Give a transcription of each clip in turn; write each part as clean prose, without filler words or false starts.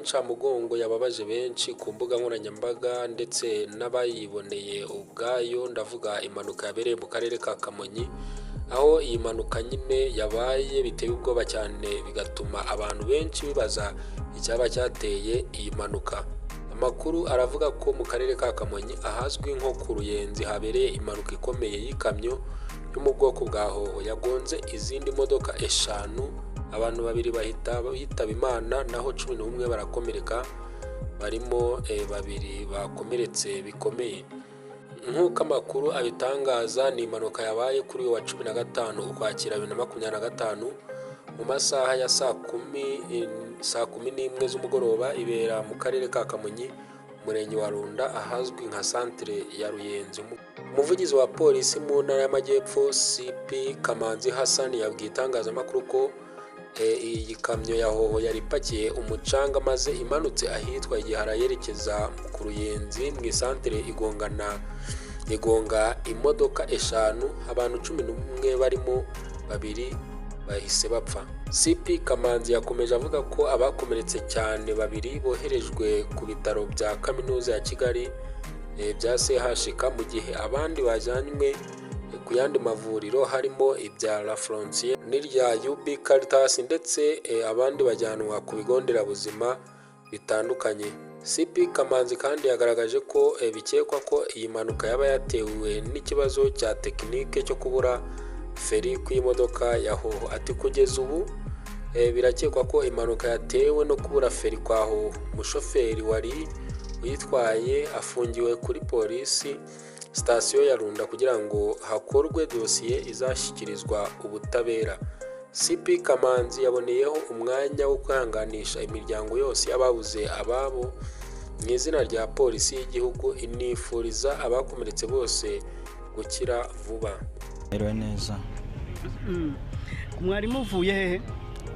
y'incamugongo yababaje benshi ku mbuga nkoranyambaga ndetse n'abayiboneye ubwayo. Ndavuga impanuka yabereye mu karere ka Kamonyi, aho iyi mpanuka nyine yabaye biteye ubwoba cyane, bigatuma abantu benshi bibaza icyaba cyateye iyi mpanuka. Amakuru aravuga ko mu karere ka Kamonyi ahazwi nko ku Ruyenzi habereye impanuka ikomeye y'ikamyo yo mu bwoko bwa hoho yagonze izindi modoka 5, abantu 2 bahitaba Imana naho 11 barakomereka, barimo 2 bakomeretse bikomeye. Nk'uko amakuru abitangaza, ni impanuka yabaye kuri uyu wa 15 Ukwakira 2025 mu masaha ya saa 11 z'umugoroba, ibera mu karere ka Kamonyi, umurenge wa Runda, ahazwi nka centre ya Ruyenzi. Umuvugizi wa polisi mu ntara y'Amajyepfo CP Kamanzi Hassan yabwiye itangazamakuru ko iyi kamyo ya hoho yari ipakiye umucanga maze imanutse ahitwa Igihara yerekeza ku Ruyenzi mu isantere igonga imodoka 5, abantu 11 barimo 2 bahise bapfa. CP Kamanzi yakomeje avuga ko abakomeretse cyane 2 boherejwe ku bitaro bya Kaminuza ya Kigali bya CHK, mu gihe abandi bajyanywe ku yandi mavuriro harimo ibya La Frontiere n'irya UB Caritas, ndetse abandi bajyanwa ku bigo nderabuzima bitandukanye. CP Kamanzi kandi yagaragaje ko bikekwa ko iyi mpanuka yaba yatewe n'ikibazo cya tekinike cyo kubura feri ku imodoka ya hoho. Ati kugeza ubu birakekwa ko impanuka yatewe no kubura feri kwa hoho. Umushoferi wari uyitwaye afungiwe kuri polisi sitasiyo ya Runda kugira ngo hakorwe dosiye izashyikirizwa ubutabera. CP Kamanzi yaboneyeho umwanya wo kwihanganisha imiryango yose y'ababuze ababo mu izina rya polisi y'igihugu, inifuriza abakomeretse bose gukira vuba. Merewe neza. Mwari muvuye hehe?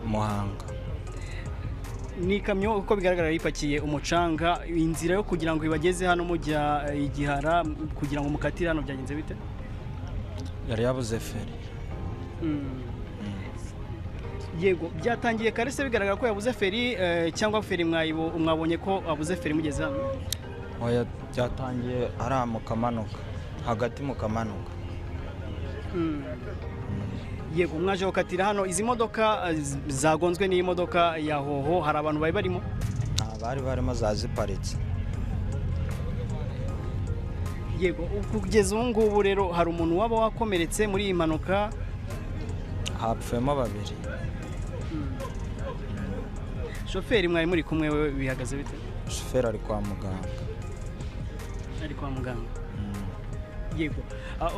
Muhanga. Ni kamyo uko bigaragara yipakiye umucanga, inzira yo kugira ngo ibageze hano mujya Igihara kugira ngo mukatire hano byagenze bite? Yari yabuze feri. Yego, byatangiye kare se bigaragara ko yabuze feri cyangwa feri mwabonye ko abuze feri mugeze hano? Oya, byatangiye ari mu kamanuka, hagati mu kamanuka. Yego, mwaje gukatira hano, izi modoka zagonzwe n'iyi modoka ya hoho, hari abantu bari barimo? Bari barimo zaziparitse. Yego, kugeza ubu ngubu rero hari umuntu waba wakomeretse muri iyi mpanuka? Hapfuyemo 2. Shoferi mwari muri kumwe we bihagaze bite? Shoferi ari kwa muganga. Ari kwa muganga. Yego,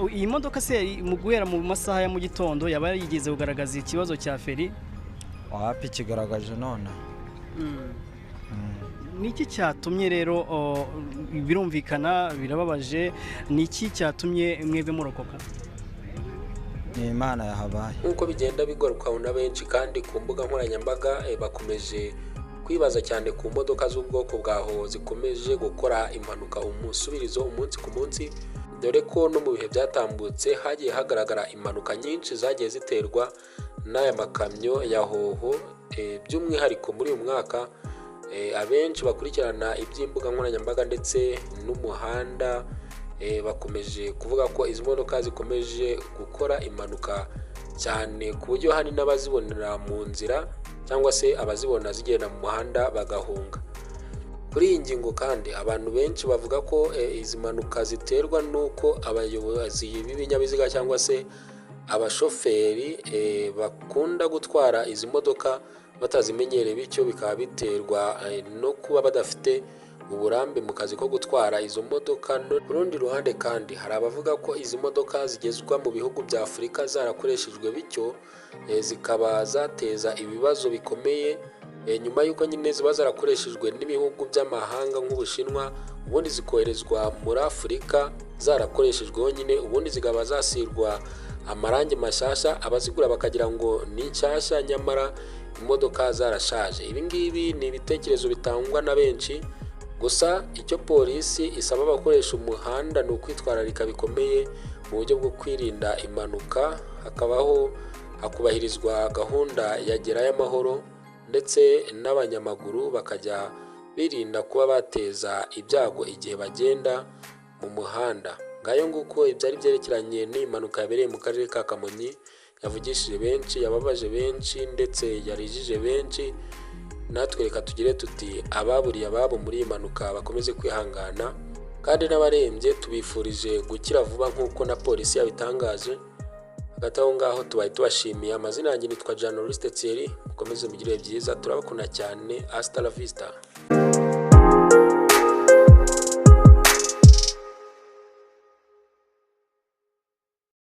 iyi modoka se mu guhera mu masaha ya mu gitondo yaba yigeze kugaragaza ikibazo cya feri? Wapi kigaragaje none. Niki cyatumye rero birumvikana birababaje, niki cyatumye mwebe murokoka? Ni Imana yahabaye. Nkuko bigenda bigarukaho na benshi kandi ku mbuga nkoranyambaga bakomeje kwibaza cyane ku modoka z'ubwoko bwa hoho zikomeje gukora impanuka umusubirizo umunsi ku munsi, dore ko no mu bihe byatambutse hagiye hagaragara impanuka nyinshi zagiye ziterwa n'aya makamyo ya hoho. By'umwihariko muri uyu mwaka abenshi bakurikirana iby'imbuga nkoranyambaga ndetse n'umuhanda bakomeje kuvuga ko izi modoka zikomeje gukora impanuka cyane, ku buryo hari n'abazibonera mu nzira cyangwa se abazibona zigenda mu muhanda bagahunga. Kuri iyi ngingo kandi abantu benshi bavuga ko izi mpanuka ziterwa n'uko abayobozi b'ibinyabiziga cyangwa se abashoferi bakunda gutwara izi modoka batazimenyereye, bityo bikaba biterwa no kuba badafite uburambe mu kazi ko gutwara izo modoka. Ku rundi ruhande kandi hari abavuga ko izi modoka zigezwa mu bihugu bya Afurika zarakoreshejwe, bityo zikaba zateza ibibazo bikomeye nyuma y'uko nyine ziba zarakoreshejwe n'ibihugu by'amahanga nk'Ubushinwa, ubundi zikoherezwa muri Afurika zarakoreshejweho nyine, ubundi zikaba zasirwa amarangi mashyashya, abazigura bakagira ngo ni nshyashya nyamara imodoka zarashaje. Ibi ngibi ni ibitekerezo bitangwa na benshi, gusa icyo polisi isaba abakoresha umuhanda ni ukwitwararika bikomeye mu buryo bwo kwirinda impanuka, hakabaho hakubahirizwa gahunda ya Gerayo Amahoro ndetse n'abanyamaguru bakajya birinda kuba bateza ibyago igihe bagenda mu muhanda. Ngayo nguko ibyari byerekeranye n'impanuka yabereye mu karere ka Kamonyi yavugishije benshi, yababaje benshi ndetse yarijije benshi. Natwe reka tugire tuti ababuriye ababo muri iyi mpanuka bakomeze kwihangana, kandi n'abarembye tubifurije gukira vuba nk'uko na polisi yabitangaje. Hagati aho ngaho tubaye tubashimiye. Amazina yanjye nitwa Journaliste Thierry, mukomeze mugire byiza, turabakunda cyane. Hasta la vista.